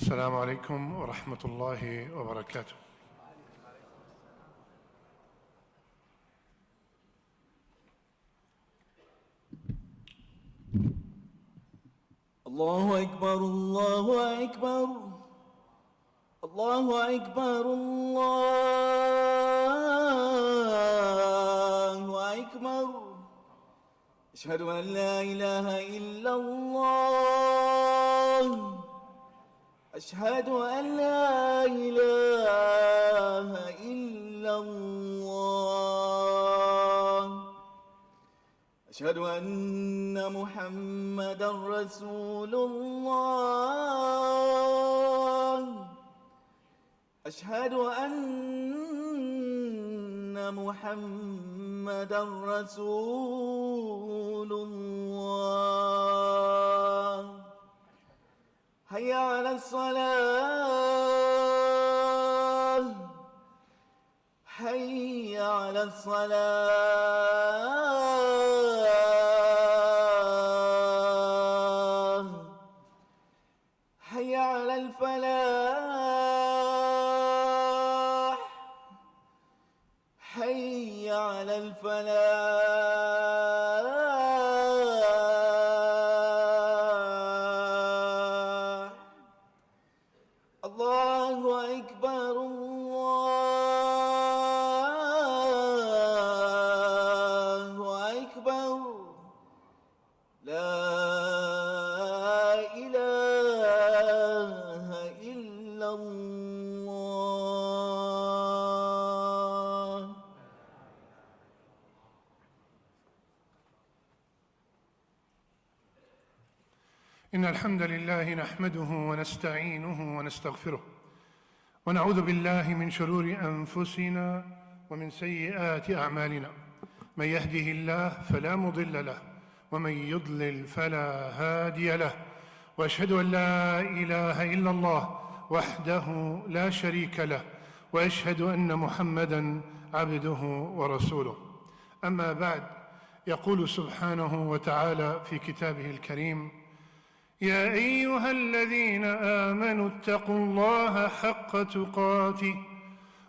السلام عليكم ورحمة الله وبركاته. الله أكبر الله أكبر الله أكبر الله أكبر. أشهد أن لا إله إلا الله. أشهد أن لا إله إلا الله. أشهد أن محمدًا رسول الله. أشهد أن محمدًا رسول الله. هيا على الصلاة. حي على الصلاة. حي على الفلاح. حي على الفلاح. الله أكبر الله أكبر. لا إله إلا الله. إن الحمد لله نحمده ونستعينه ونستغفره ونعوذ بالله من شرور أنفسنا ومن سيئات أعمالنا. من يهده الله فلا مضل له ومن يضلل فلا هادي له. وأشهد أن لا إله إلا الله وحده لا شريك له وأشهد أن محمدًا عبده ورسوله. أما بعد، يقول سبحانه وتعالى في كتابه الكريم: يا أيها الذين آمنوا اتقوا الله حق تقاته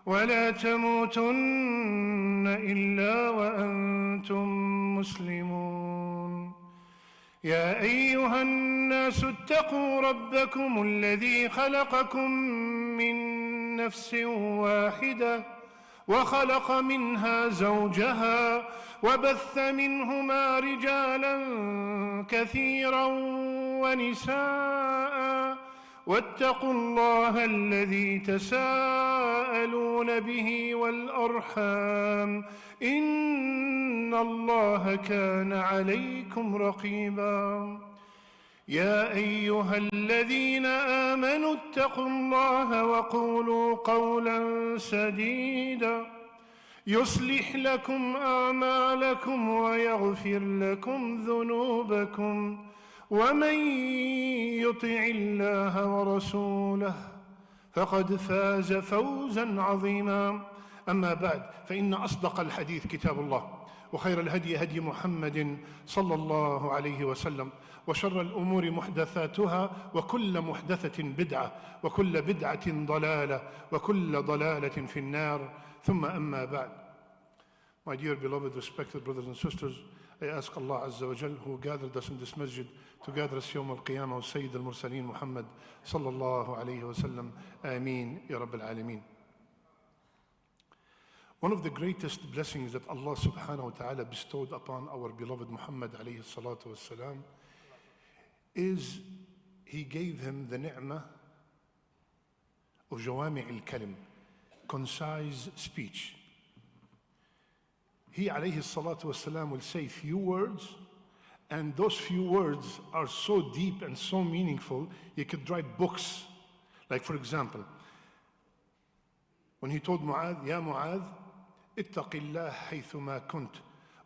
ولا تموتن إلا وأنتم مسلمون. يا أيها الناس اتقوا ربكم الذي خلقكم من نفس واحدة وخلق منها زوجها وبث منهما رجالا كثيرا ونساء واتقوا الله الذي تساءلون به والأرحام إن الله كان عليكم رقيبا. يا أيها الذين آمنوا اتقوا الله وقولوا قولا سديدا يصلح لكم أعمالكم ويغفر لكم ذنوبكم ومن يطع الله ورسوله فقد فاز فوزا عظيما. أما بعد، فإن أصدق الحديث كتاب الله، وخير الهدي هدي محمد صلى الله عليه وسلم، وشر الأمور محدثاتها وكل محدثة بدعة وكل بدعة ضلالة وكل ضلالة في النار. ثم أما بعد. My dear beloved respected brothers and sisters, I ask Allah Azza wa Jal, who gathered us in this masjid to gather us Yawm al-Qiyamah with Sayyid al-Mursaleen Muhammad sallallahu alayhi wa sallam. Ameen ya Rabbil Alameen. One of the greatest blessings that Allah subhanahu wa ta'ala bestowed upon our beloved Muhammad alayhi salatu wassalam is He gave him the ni'mah of Jawami' al-Kalim, concise speech. He alayhi salatu wassalam will say few words, and those few words are so deep and so meaningful, you could write books. Like, for example, when he told Mu'adh, Ya Mu'adh, اتق الله حيثما كنت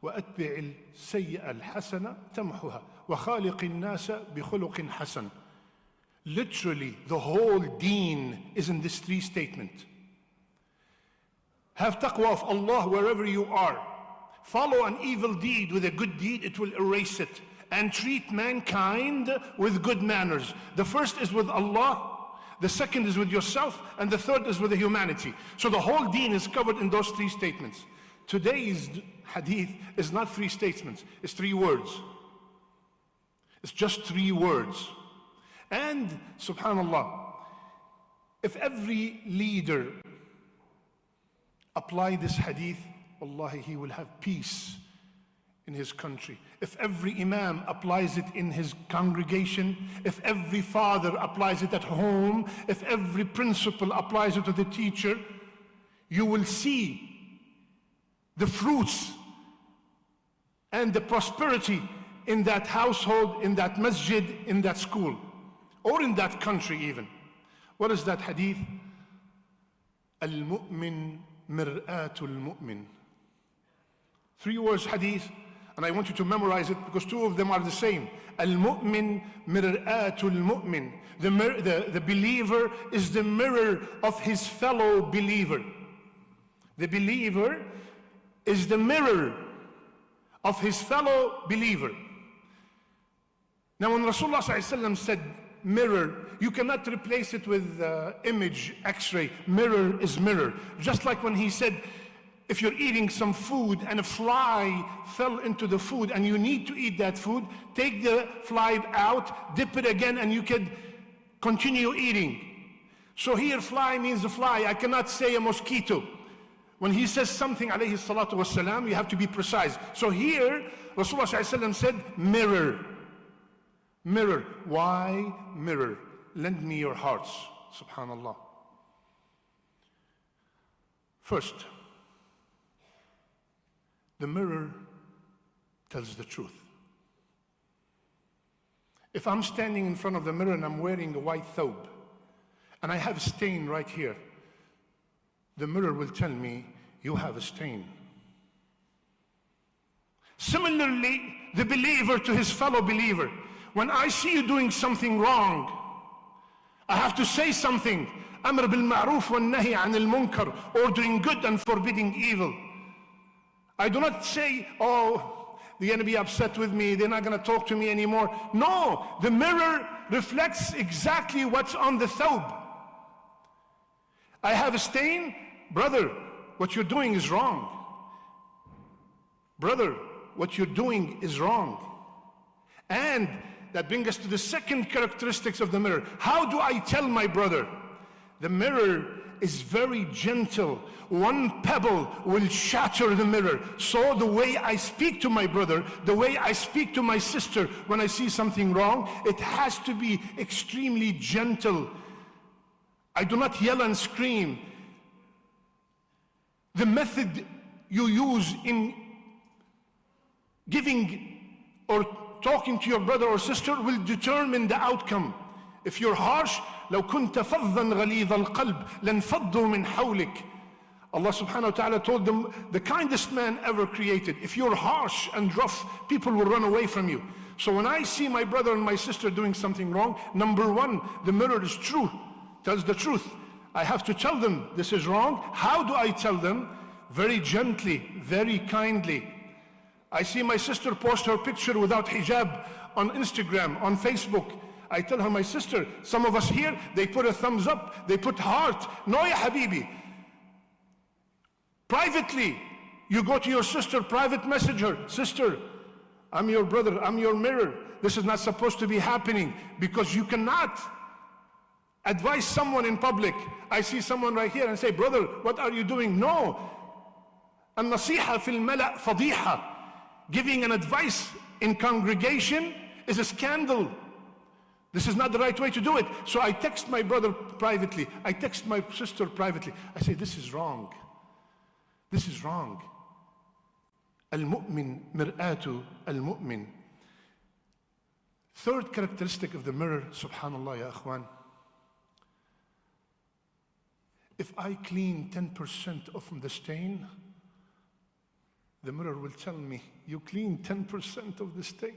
وأتبع السيئة الحسنة تمحها وخالق الناس بخلق حسن. Literally, the whole deen is in this three statement. Have taqwa of Allah wherever you are. Follow an evil deed with a good deed, it will erase it. And treat mankind with good manners. The first is with Allah, the second is with yourself, and the third is with the humanity. So the whole deen is covered in those three statements. Today's hadith is not three statements, it's 3 words. It's just 3 words. And subhanallah, if every leader apply this hadith, wallahi, he will have peace in his country. If every imam applies it in his congregation, if every father applies it at home, if every principal applies it to the teacher, you will see the fruits and the prosperity in that household, in that masjid, in that school, or in that country even. What is that hadith? Al-mu'min mir'atul mu'min. 3 words hadith, and I want you to memorize it because 2 of them are the same. Al-mu'min mir'atul mu'min. The believer is the mirror of his fellow believer. The believer is the mirror of his fellow believer. Now when Rasulullah ﷺ said mirror, you cannot replace it with image, x-ray. Mirror is mirror. Just like when he said, if you're eating some food and a fly fell into the food and you need to eat that food, take the fly out, dip it again, and you can continue eating. So here fly means a fly. I cannot say a mosquito. When he says something, alayhi salatu wassalam, you have to be precise. So here, Rasulullah ﷺ said, mirror. Mirror. Why mirror? Lend me your hearts. Subhanallah. First, the mirror tells the truth. If I'm standing in front of the mirror and I'm wearing a white thawb, and I have a stain right here, the mirror will tell me, you have a stain. Similarly, the believer to his fellow believer, when I see you doing something wrong, I have to say something. Amr bil ma'ruf wa nahi anil munkar, ordering good and forbidding evil. I do not say, oh, they're going to be upset with me, they're not going to talk to me anymore. No, the mirror reflects exactly what's on the thawb. I have a stain, brother, what you're doing is wrong. Brother, what you're doing is wrong. And that brings us to the second characteristics of the mirror. How do I tell my brother? The mirror is very gentle. One pebble will shatter the mirror. So the way I speak to my brother, the way I speak to my sister when I see something wrong, it has to be extremely gentle. I do not yell and scream. The method you use in giving or talking to your brother or sister will determine the outcome. If you're harsh, لو كنت فظا غليظ القلب لانفضوا من حولك. Allah subhanahu wa ta'ala told them, the kindest man ever created. If you're harsh and rough, people will run away from you. So when I see my brother and my sister doing something wrong, number one, the mirror is true, tells the truth. I have to tell them this is wrong. How do I tell them? Very gently, very kindly. I see my sister post her picture without hijab on Instagram, on Facebook. I tell her, my sister, some of us here, they put a thumbs up, they put heart. No, ya habibi. Privately, you go to your sister, private message her, sister, I'm your brother, I'm your mirror. This is not supposed to be happening, because you cannot advise someone in public. I see someone right here and say, brother, what are you doing? No. An-nasiha fil mala' fadiha. Giving an advice in congregation is a scandal. This is not the right way to do it. So I text my brother privately. I text my sister privately. I say, this is wrong. This is wrong. Al-mu'min mir'atu al-mu'min. Third characteristic of the mirror, subhanallah ya akhwan. If I clean 10% of the stain, the mirror will tell me, you clean 10% of the stain.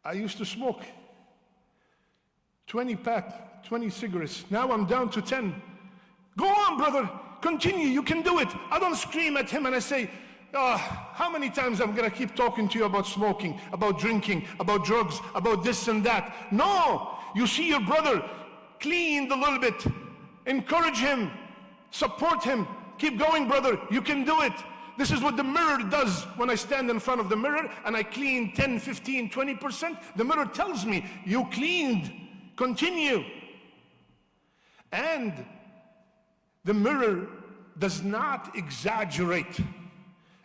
I used to smoke 20 pack, 20 cigarettes. Now I'm down to 10. Go on, brother, continue, you can do it. I don't scream at him and I say, How many times I'm gonna keep talking to you about smoking, about drinking, about drugs, about this and that? No! You see your brother cleaned a little bit. Encourage him. Support him. Keep going, brother. You can do it. This is what the mirror does when I stand in front of the mirror and I clean 10, 15, 20%. The mirror tells me, you cleaned. Continue. And the mirror does not exaggerate.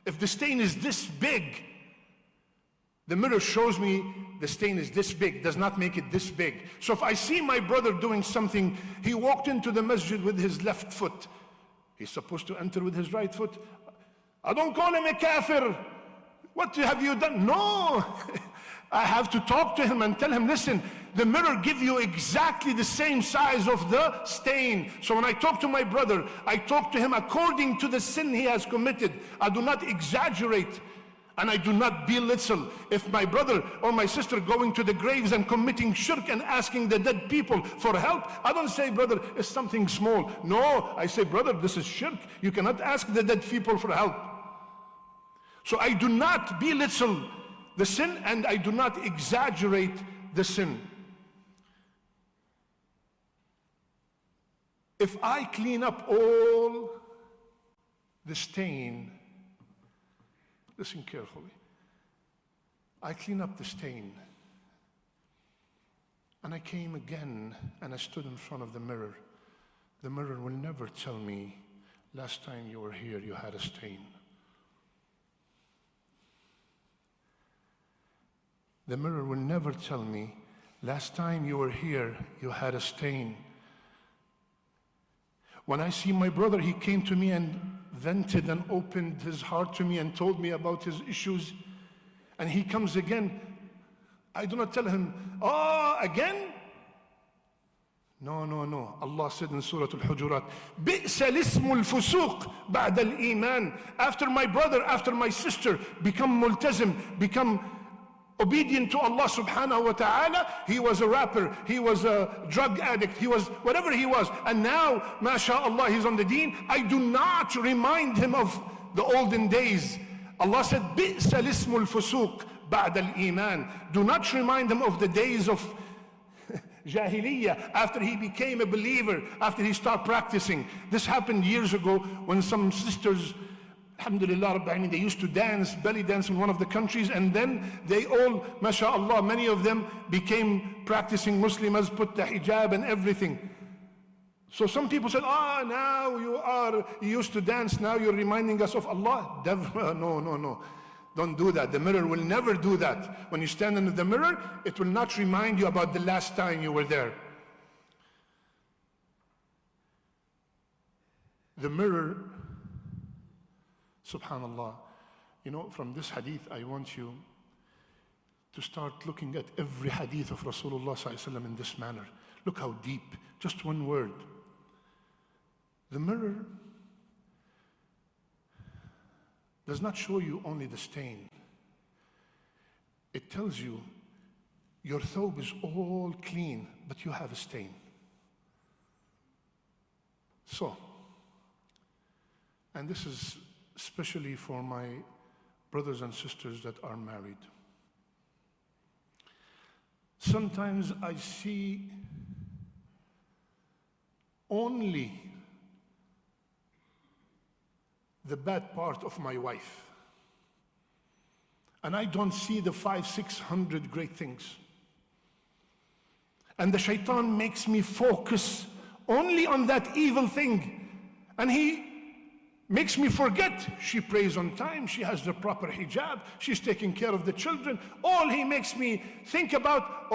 If the stain is this big, the mirror shows me the stain is this big, does not make it this big. So if I see my brother doing something, he walked into the masjid with his left foot. He's supposed to enter with his right foot. I don't call him a kafir. What have you done? No. I have to talk to him and tell him, listen, the mirror gives you exactly the same size of the stain. So when I talk to my brother, I talk to him according to the sin he has committed. I do not exaggerate and I do not belittle. If my brother or my sister going to the graves and committing shirk and asking the dead people for help, I don't say, brother, it's something small. No, I say, brother, this is shirk. You cannot ask the dead people for help. So I do not belittle the sin and I do not exaggerate the sin. If I clean up all the stain, listen carefully, I clean up the stain and I came again and I stood in front of the mirror will never tell me, last time you were here you had a stain. The mirror will never tell me, last time you were here, you had a stain. When I see my brother, he came to me and vented and opened his heart to me and told me about his issues. And he comes again. I do not tell him, oh, again? No, no, no. Allah said in Surah Al-Hujurat, بِئْسَ الْإِسْمُ الْفُسُوقِ بَعْدَ الْإِيمَانِ. After my brother, after my sister become multazim, become obedient to Allah subhanahu wa ta'ala, he was a rapper, he was a drug addict, he was whatever he was, and now, mashallah, he's on the deen. I do not remind him of the olden days. Allah said, بِئْسَ الْإِسْمُ الْفُسُوقِ بَعْدَ الْإِيمَانِ. Do not remind him of the days of Jahiliyyah, after he became a believer, after he started practicing. This happened years ago when some sisters, alhamdulillah, Rabbil Alameen, they used to dance, belly dance in one of the countries, and then they all, mashallah, many of them became practicing Muslims, put the hijab and everything. So some people said, now you used to dance, now you're reminding us of Allah. No, no, no. Don't do that. The mirror will never do that. When you stand in the mirror, it will not remind you about the last time you were there. The mirror, subhanallah, you know, from this hadith, I want you to start looking at every hadith of Rasulullah sallallahu alaihi wasallam in this manner. Look how deep, just one word. The mirror does not show you only the stain. It tells you your thawb is all clean, but you have a stain. So, and this is especially for my brothers and sisters that are married. Sometimes I see only the bad part of my wife, and I don't see the 500-600 great things. And the shaitan makes me focus only on that evil thing, and he makes me forget she prays on time, she has the proper hijab, she's taking care of the children. All he makes me think about,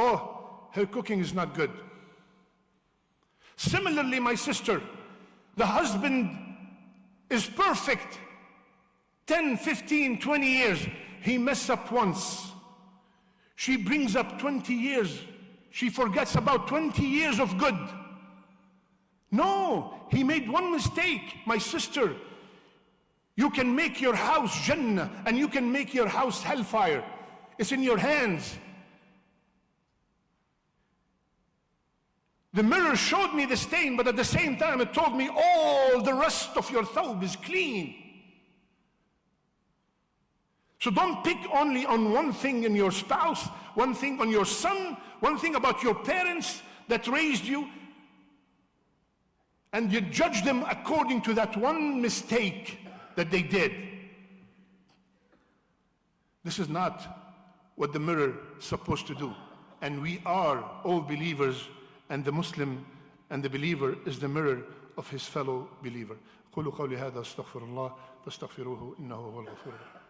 her cooking is not good. Similarly, my sister, the husband is perfect, 10, 15, 20 years. He messes up once. She brings up 20 years. She forgets about 20 years of good. No, he made one mistake. My sister, you can make your house Jannah and you can make your house hellfire. It's in your hands. The mirror showed me the stain, but at the same time it told me all the rest of your thawb is clean. So don't pick only on one thing in your spouse, one thing on your son, one thing about your parents that raised you, and you judge them according to that one mistake that they did. This is not what the mirror is supposed to do. And we are all believers, and the Muslim and the believer is the mirror of his fellow believer. قولوا قولي هذا استغفر الله فاستغفروه إنه هو الغفور الرحيم.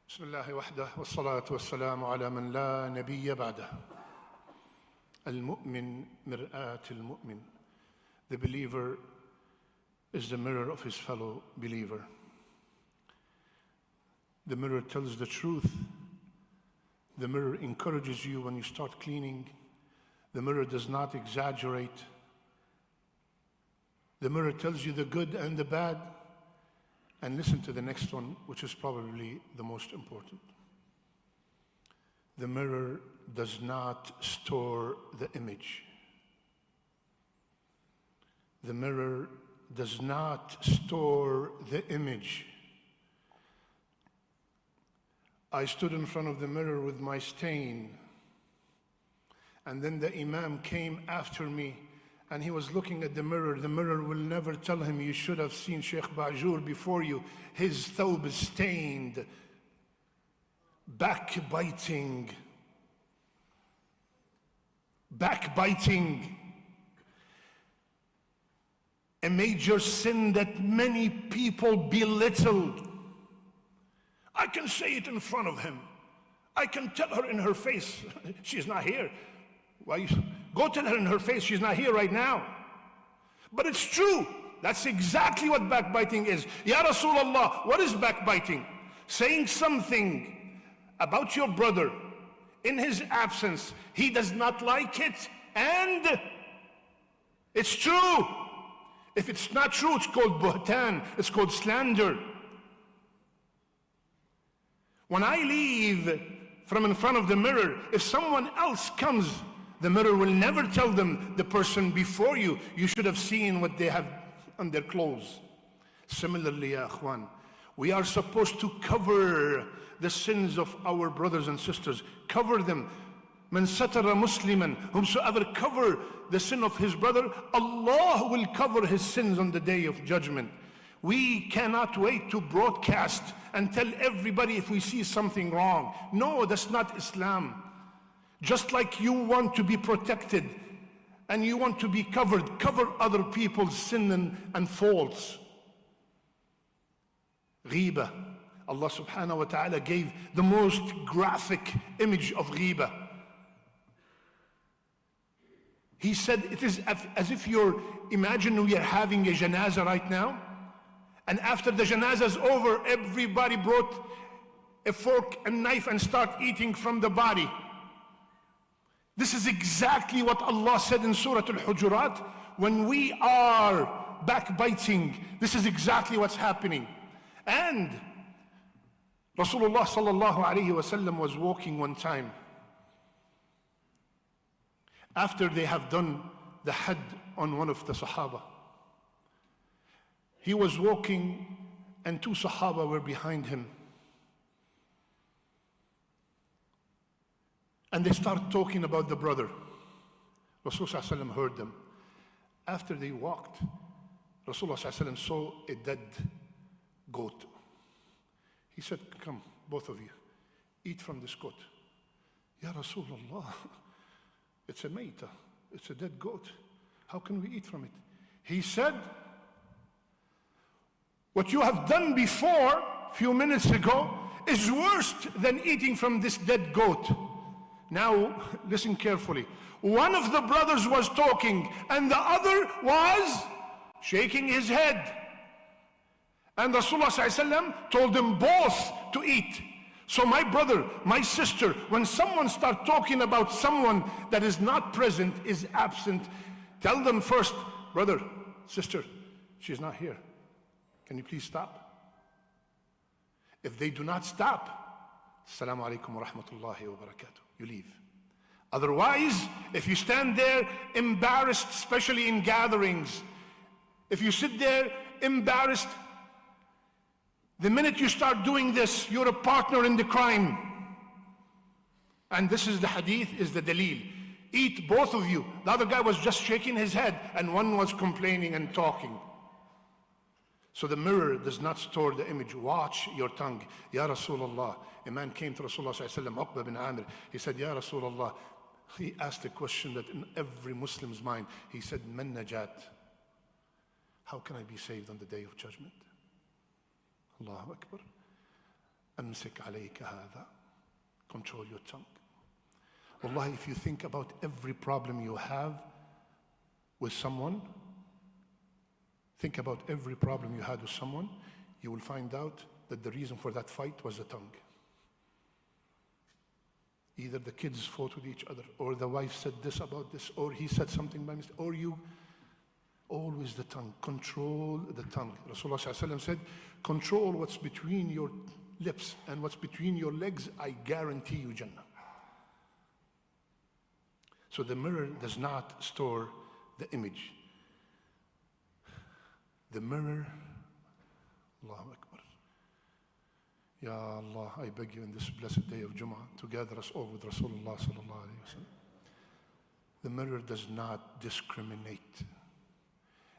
بسم الله وحده والصلاة والسلام على من لا نبي بعده. المؤمن مرآة المؤمن. The believer is the mirror of his fellow believer. The mirror tells the truth. The mirror encourages you when you start cleaning. The mirror does not exaggerate. The mirror tells you the good and the bad. And listen to the next one, which is probably the most important. The mirror does not store the image. The mirror does not store the image. I stood in front of the mirror with my stain, and then the Imam came after me, and he was looking at the mirror. The mirror will never tell him, you should have seen Sheikh Baajoor before you. His thawb is stained. Backbiting. Backbiting. A major sin that many people belittle. I can say it in front of him. I can tell her in her face, she's not here. Why? Go tell her in her face, she's not here right now. But it's true. That's exactly what backbiting is. Ya Rasulullah, what is backbiting? Saying something about your brother in his absence. He does not like it, and it's true. If it's not true, it's called buhtan. It's called slander. When I leave from in front of the mirror, if someone else comes, the mirror will never tell them, the person before you, you should have seen what they have on their clothes. Similarly, ya akhwan, we are supposed to cover the sins of our brothers and sisters. Cover them. Man satara musliman, whomsoever cover the sin of his brother, Allah will cover his sins on the day of judgment. We cannot wait to broadcast and tell everybody if we see something wrong. No, that's not Islam. Just like you want to be protected and you want to be covered, cover other people's sin and faults. Ghiba. Allah subhanahu wa ta'ala gave the most graphic image of ghiba. He said it is as if imagine we are having a janazah right now, and after the janazah is over, everybody brought a fork and knife and start eating from the body. This is exactly what Allah said in Surah Al-Hujurat. When we are backbiting, this is exactly what's happening. And Rasulullah sallallahu alayhi wasallam was walking one time, after they have done the had on one of the Sahaba. He was walking and two Sahaba were behind him. And they start talking about the brother. Rasulullah sallallahu alayhi wa sallam heard them. After they walked, Rasulullah sallallahu alayhi wa sallam saw a dead goat. He said, come, both of you, eat from this goat. Ya Rasulullah, it's a mayta, it's a dead goat. How can we eat from it? He said, what you have done before, a few minutes ago, is worse than eating from this dead goat. Now, listen carefully. One of the brothers was talking, and the other was shaking his head. And Rasulullah ﷺ told them both to eat. So my brother, my sister, when someone starts talking about someone that is not present, is absent, tell them first, brother, sister, she's not here. Can you please stop? If they do not stop, Assalamu alaikum wa rahmatullahi wa barakatuh. You leave. Otherwise, if you stand there embarrassed, especially in gatherings, if you sit there embarrassed, the minute you start doing this, you're a partner in the crime. And this is the hadith, is the dalil. Eat, both of you. The other guy was just shaking his head and one was complaining and talking. So the mirror does not store the image. Watch your tongue. Ya Rasulullah. A man came to Rasulullah sallallahu alaihi wasallam, Uqba bin Amir. He said, Ya Rasulullah. He asked a question that in every Muslim's mind. He said, Man najat? How can I be saved on the day of judgment? Allahu Akbar. Amsik alayka hadha. Control your tongue. Wallahi, if you think about every problem you have with someone, think about every problem you had with someone, you will find out that the reason for that fight was the tongue. Either the kids fought with each other, or the wife said this about this, or he said something by mistake, or you. Always the tongue. Control the tongue. Rasulullah ﷺ said, control what's between your lips and what's between your legs, I guarantee you Jannah. So the mirror does not store the image. The mirror, Allahu Akbar. Ya Allah, I beg you in this blessed day of Jum'ah to gather us all with Rasulullah sallallahu alayhi wa sallam. The mirror does not discriminate.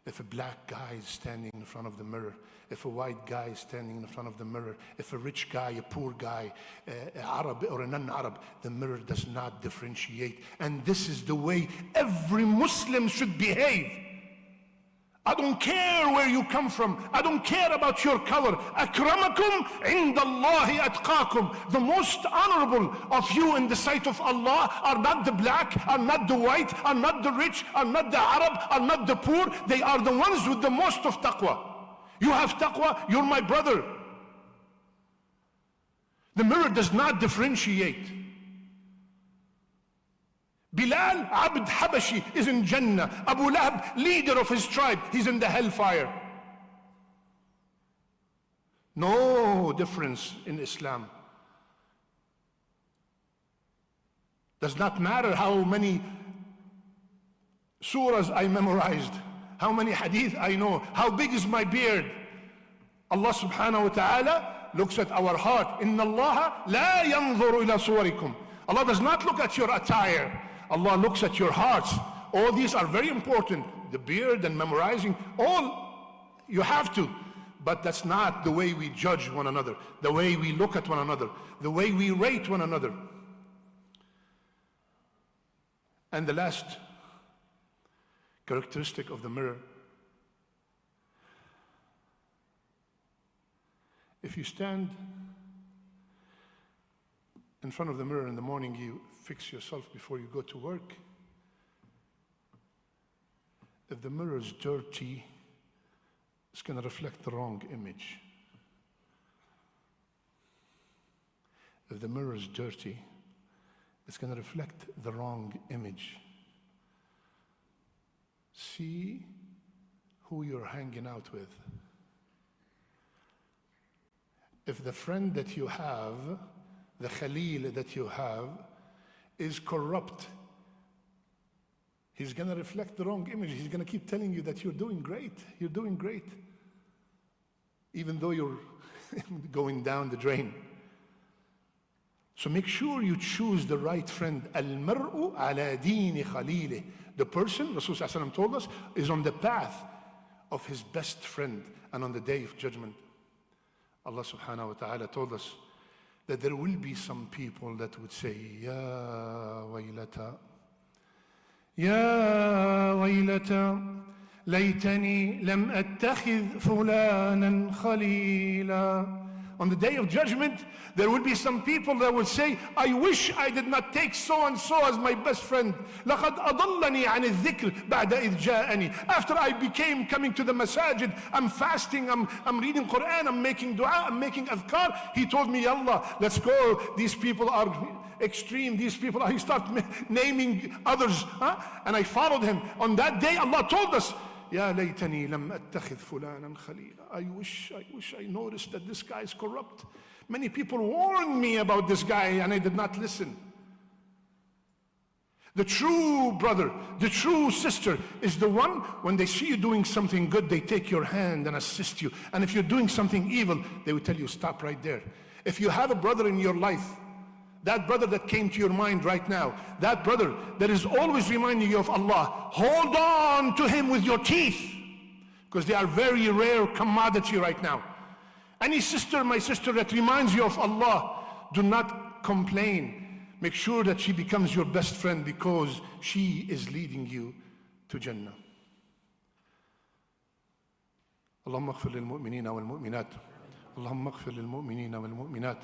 If a black guy is standing in front of the mirror, if a white guy is standing in front of the mirror, if a rich guy, a poor guy, a Arab or a non-Arab, the mirror does not differentiate. And this is the way every Muslim should behave. I don't care where you come from. I don't care about your color. Akramakum indallahi atqakum. The most honorable of you in the sight of Allah are not the black, are not the white, are not the rich, are not the Arab, are not the poor. They are the ones with the most of taqwa. You have taqwa, you're my brother. The mirror does not differentiate. Bilal, Abd Habashi, is in Jannah. Abu Lahab, leader of his tribe, he's in the hellfire. No difference in Islam. Does not matter how many surahs I memorized, how many hadith I know, how big is my beard. Allah subhanahu wa ta'ala looks at our heart. Inna Allah la yanzuru ila suwarikum. Allah does not look at your attire. Allah looks at your hearts. All these are very important. The beard and memorizing, all you have to. But that's not the way we judge one another, the way we look at one another, the way we rate one another. And the last characteristic of the mirror, if you stand in front of the mirror in the morning, you fix yourself before you go to work. If the mirror is dirty, it's going to reflect the wrong image. If the mirror is dirty, it's going to reflect the wrong image. See who you're hanging out with. If the friend that you have, the Khalil that you have, is corrupt, he's going to reflect the wrong image. He's going to keep telling you that you're doing great. You're doing great. Even though you're going down the drain. So make sure you choose the right friend. Al-mar'u ala dini khalilih. The person, Rasulullah told us, is on the path of his best friend. And on the day of judgment, Allah subhanahu wa ta'ala told us that there will be some people that would say, Ya waylata, Ya waylata, laytani lam attakhidh fulanan khalila. On the day of judgment, there will be some people that will say, I wish I did not take so-and-so as my best friend. لَقَدْ أَضَلَّنِي عَنِ الذِّكْرِ بَعْدَ إِذْ جَاءَنِي. After I became coming to the masajid, I'm fasting, I'm reading Quran, I'm making dua, I'm making adhkar. He told me, Yallah, let's go. These people are extreme. These people are, he started naming others. And I followed him. On that day, Allah told us, Ya laytani lam attakhidh fulanan khalila. I wish I noticed that this guy is corrupt. Many people warned me about this guy and I did not listen. The true brother, the true sister is the one, when they see you doing something good, they take your hand and assist you. And if you're doing something evil, they will tell you, stop right there. If you have a brother in your life, that brother that came to your mind right now, that brother that is always reminding you of Allah, hold on to him with your teeth, because they are very rare commodity right now. Any sister, my sister, that reminds you of Allah, do not complain. Make sure that she becomes your best friend, because she is leading you to Jannah. اللهم اغفر للمؤمنين والمؤمنات اللهم اغفر للمؤمنين والمؤمنات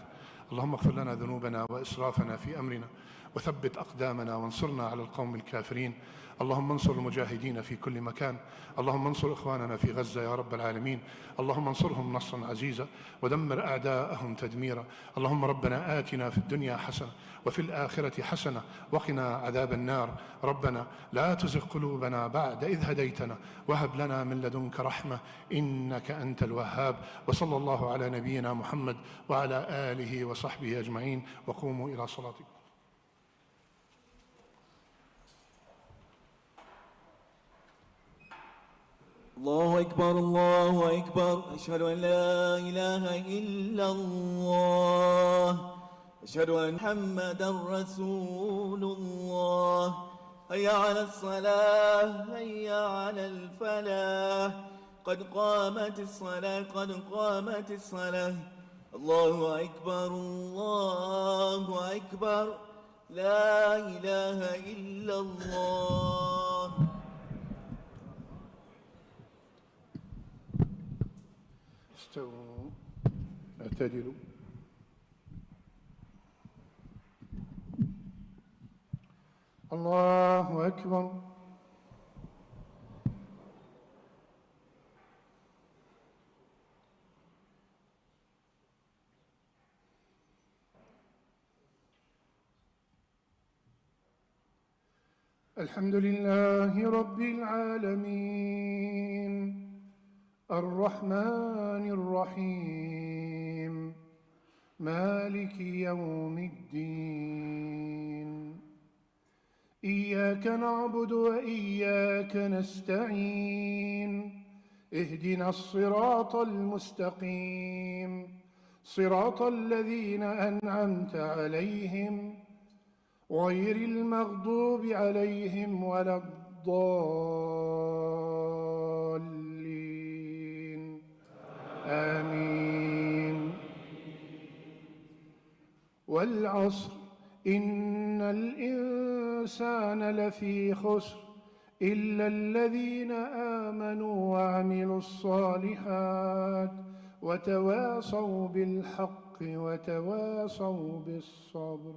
اللهم اغفر لنا ذنوبنا وإسرافنا في أمرنا وثبت أقدامنا وانصرنا على القوم الكافرين. اللهم انصر المجاهدين في كل مكان. اللهم انصر إخواننا في غزة يا رب العالمين. اللهم انصرهم نصرا عزيزا ودمر أعداءهم تدميرا. اللهم ربنا آتنا في الدنيا حسنة وفي الآخرة حسنة وقنا عذاب النار. ربنا لا تزغ قلوبنا بعد إذ هديتنا وهب لنا من لدنك رحمة إنك أنت الوهاب. وصلى الله على نبينا محمد وعلى آله وصحبه أجمعين وقوموا إلى صلاتكم. الله أكبر الله أكبر. أشهد أن لا إله إلا الله. أشهد أن محمدا رسول الله. هيا على الصلاة هيا على الفلاح. قد قامت الصلاة قد قامت الصلاة. الله أكبر الله أكبر. لا إله إلا الله. استووا اعتدلوا. الله أكبر. الحمد لله رب العالمين الرحمن الرحيم مالك يوم الدين. إياك نعبد وإياك نستعين. اهدنا الصراط المستقيم صراط الذين أنعمت عليهم غير المغضوب عليهم ولا الضالين آمين. والعصر إن الإنسان لفي خسر إلا الذين آمنوا وعملوا الصالحات وتواصوا بالحق وتواصوا بالصبر.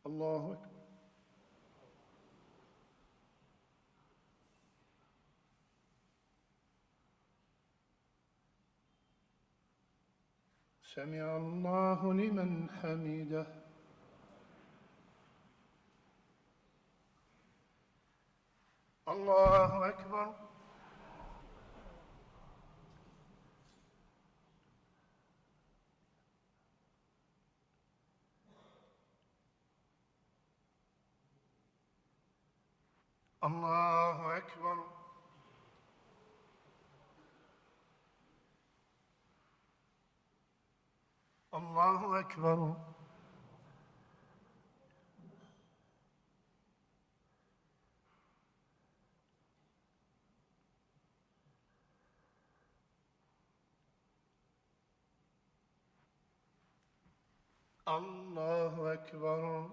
الله أكبر. سمع الله لمن حمده. الله أكبر. الله أكبر. الله أكبر. الله أكبر.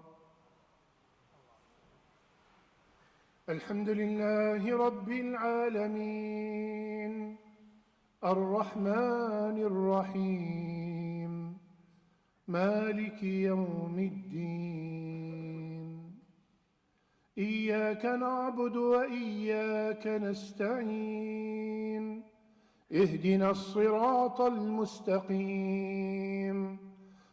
الحمد لله رب العالمين الرحمن الرحيم مالك يوم الدين. إياك نعبد وإياك نستعين. اهدنا الصراط المستقيم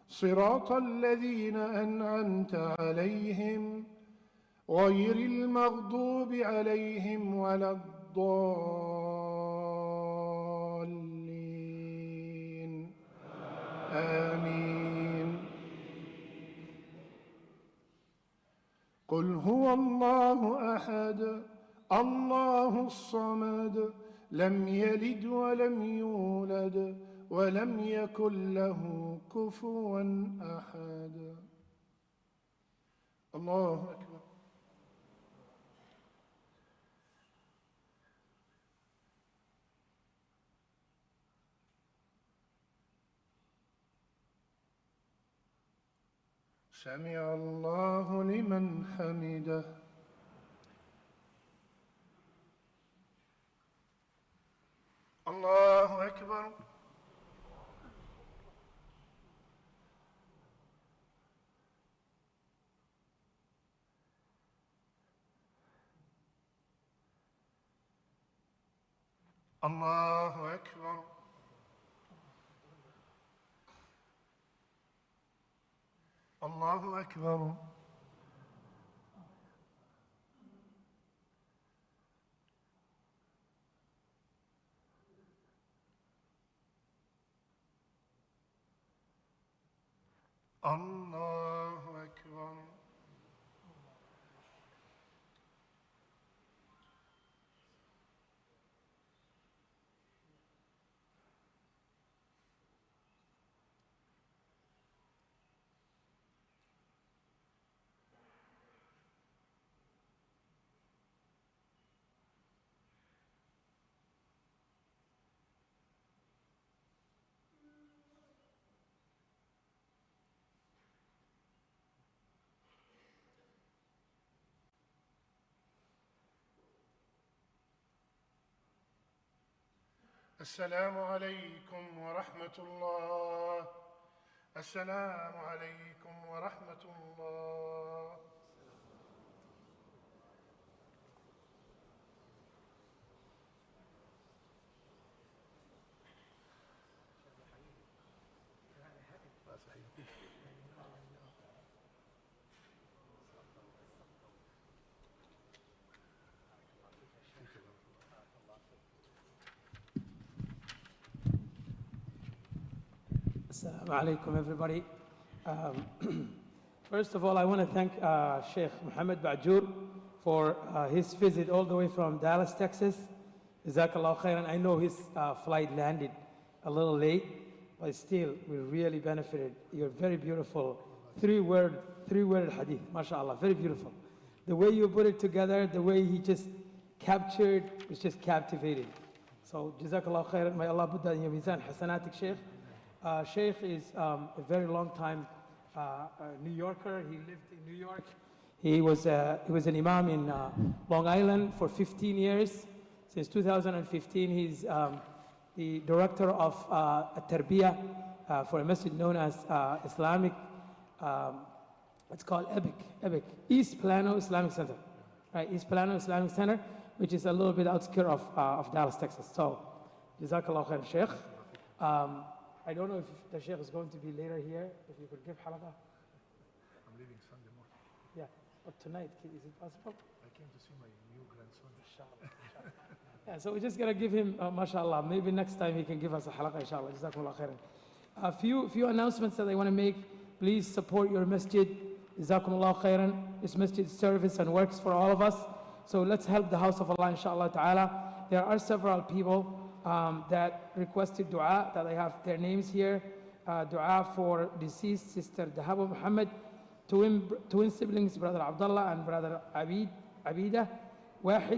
صراط الذين أنعمت عليهم غير المغضوب عليهم ولا الضالين آمين. قل هو الله أحد الله الصمد لم يلد ولم يولد ولم يكن له كفوا أحد. الله أكبر. سمع الله لمن حمده. الله أكبر. الله أكبر. الله أكبر. الله أكبر. السلام عليكم ورحمة الله. السلام عليكم ورحمة الله. Assalamu alaikum, everybody. First of all, I want to thank Sheikh Mohamed Baajoor for his visit all the way from Dallas, Texas. Jazakallah khairan. I know his flight landed a little late, but still, we really benefited. You're very beautiful. Three-word hadith, mashallah, very beautiful. The way you put it together, the way he just captured, was just captivating. So, Jazakallah khairan. May Allah put that in your mizan hasanatik, Sheikh. Sheikh is a very long time New Yorker. He lived in New York. He was an imam in Long Island for 15 years. Since 2015, he's the director of Tarbiyah for a masjid known as Islamic, it's called EBIC, East Plano Islamic Center. Right, East Plano Islamic Center, which is a little bit outskirts of Dallas, Texas. So, Jazakallah khair, Sheikh. I don't know if the Sheikh is going to be later here, if you could give halaqah. I'm leaving Sunday morning. Yeah, but tonight, is it possible? I came to see my new grandson. Inshallah. Yeah, so we're just going to give him, mashallah, maybe next time he can give us a halaqah, inshallah. Jazakumullah khairan. A few announcements that I want to make. Please support your masjid. Jazakumullah khairan. This masjid service and works for all of us. So let's help the house of Allah, inshallah ta'ala. There are several people that requested dua, that I have their names here. Dua for deceased sister Dahaba Muhammad, twin siblings, brother Abdullah and brother Abida. Wahid